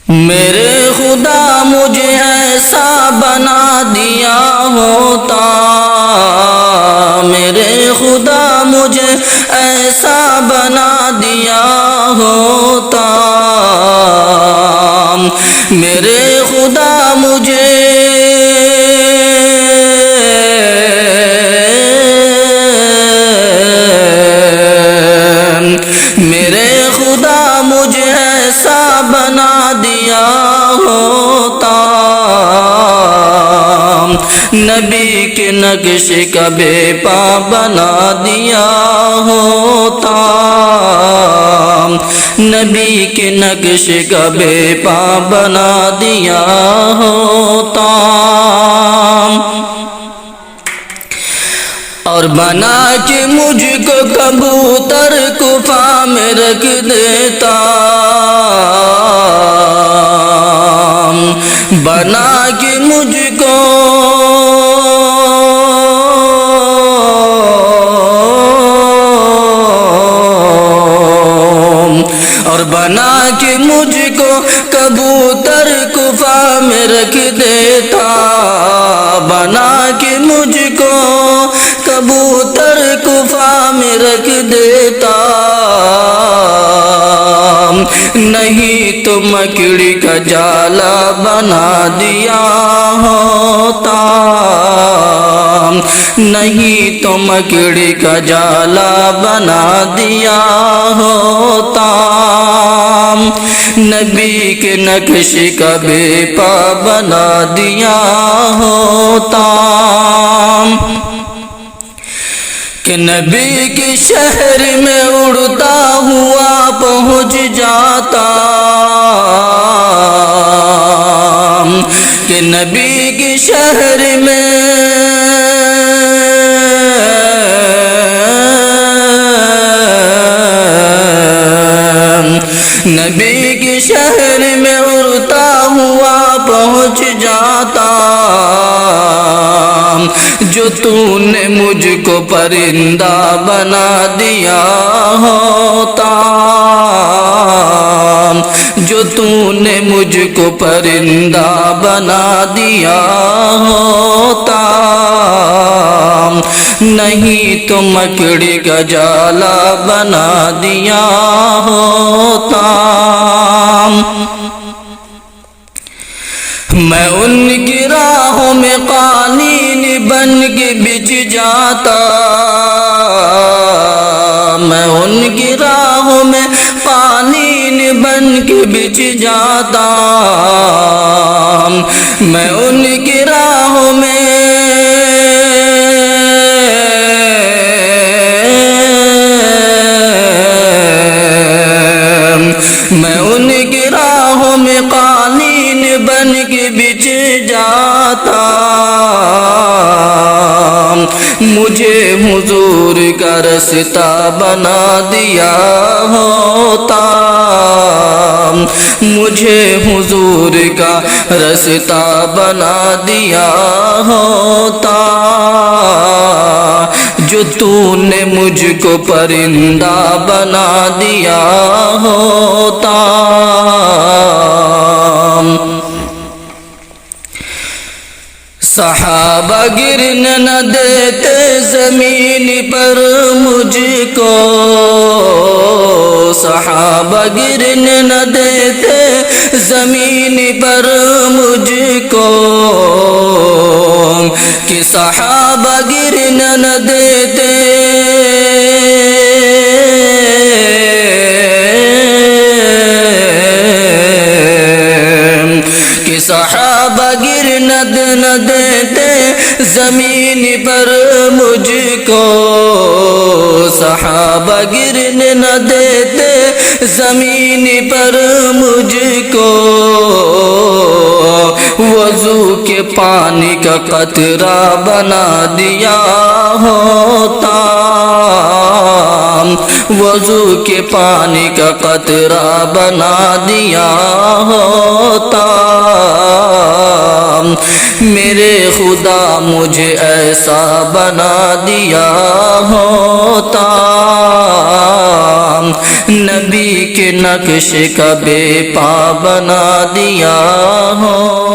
میرے خدا مجھے ایسا بنا دیا ہوتا، میرے خدا مجھے ایسا بنا دیا ہوتا، میرے خدا مجھے ایسا بنا دیا ہوتا، نبی کے نقش کا بے پا بنا دیا ہوتا، نبی کے نقش کا بے پا بنا دیا ہوتا، اور بنا کے مجھ کو کبوتر کفا میں رکھ دیتا، بنا کے مجھ کو اور بنا کے مجھ کو کبوتر کفا میں رکھ دیتا، بنا کے مجھ کو کبوتر کفا میں رکھ دیتا، نہیں تو مکڑی کا جالا بنا دیا ہوتا، نہیں تو مکڑی کا جالا بنا دیا ہوتا، نبی کے نقش کا بے پا بنا دیا ہوتا، کہ نبی کے شہر میں اڑتا ہوا پہنچ جاتا، کہ نبی کے شہر میں نبی کے شہر میں اڑتا ہوا پہنچ جاتا، جو تو نے مجھ کو پرندہ بنا دیا ہوتا، جو تو نے مجھ کو پرندہ بنا دیا ہوتا، نہیں تو مکڑی کا جالا بنا دیا ہوتا، میں ان کی راہوں میں قالین بن کے بچھ جاتا، میں ان کی راہوں میں قالین بن کے بچھ جاتا، میں ان کی راہوں میں ان کی راہوں میں قالین بن کے بچھ جاتا، مجھے حضور کا رستہ بنا دیا ہوتا، مجھے حضور کا رستہ بنا دیا ہوتا، جو تو نے مجھ کو پرندہ بنا دیا ہوتا، صحابہ گرنے نہ دیتے زمین پر مجھ کو، صحابہ گرنے نہ دیتے زمین پر مجھ کو، کہ صحابہ گرنے نہ دیتے صحابہ گرنے نہ دیتے زمین پر مجھ کو، صحابہ گرنے نہ دیتے زمین پر مجھ کو، وضو کے پانی کا قطرہ بنا دیا ہوتا، وضو کے پانی کا قطرہ بنا دیا ہوتا، میرے خدا مجھے ایسا بنا دیا ہوتا، نبی کے نقش کا بے پا بنا دیا ہو